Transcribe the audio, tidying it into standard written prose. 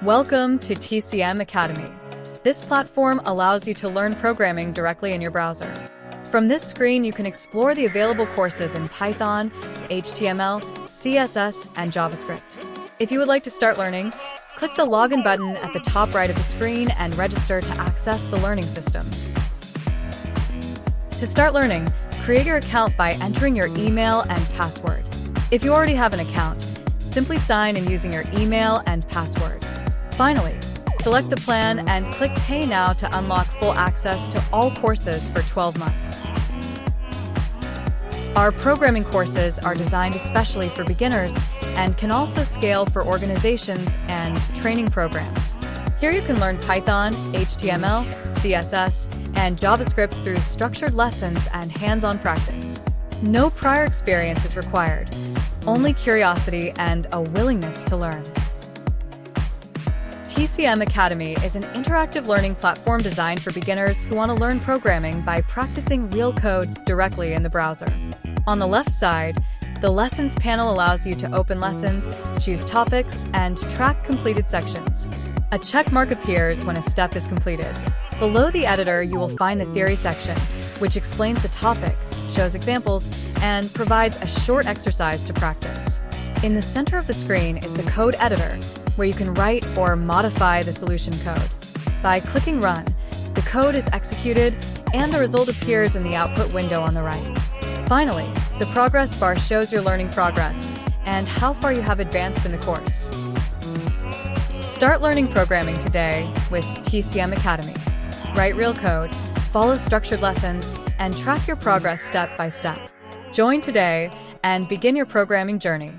Welcome to TCM Academy. This platform allows you to learn programming directly in your browser. From this screen, you can explore the available courses in Python, HTML, CSS, and JavaScript. If you would like to start learning, click the Login button at the top right of the screen and register to access the learning system. To start learning, create your account by entering your email and password. If you already have an account, simply sign in using your email and password. Finally, select the plan and click Pay Now to unlock full access to all courses for 12 months. Our programming courses are designed especially for beginners and can also scale for organizations and training programs. Here you can learn Python, HTML, CSS, and JavaScript through structured lessons and hands-on practice. No prior experience is required, only curiosity and a willingness to learn. TCM Academy is an interactive learning platform designed for beginners who want to learn programming by practicing real code directly in the browser. On the left side, the Lessons panel allows you to open lessons, choose topics, and track completed sections. A check mark appears when a step is completed. Below the editor, you will find the Theory section, which explains the topic, shows examples, and provides a short exercise to practice. In the center of the screen is the Code Editor, where you can write or modify the solution code. By clicking Run, the code is executed and the result appears in the output window on the right. Finally, the progress bar shows your learning progress and how far you have advanced in the course. Start learning programming today with TCM Academy. Write real code, follow structured lessons, and track your progress step by step. Join today and begin your programming journey.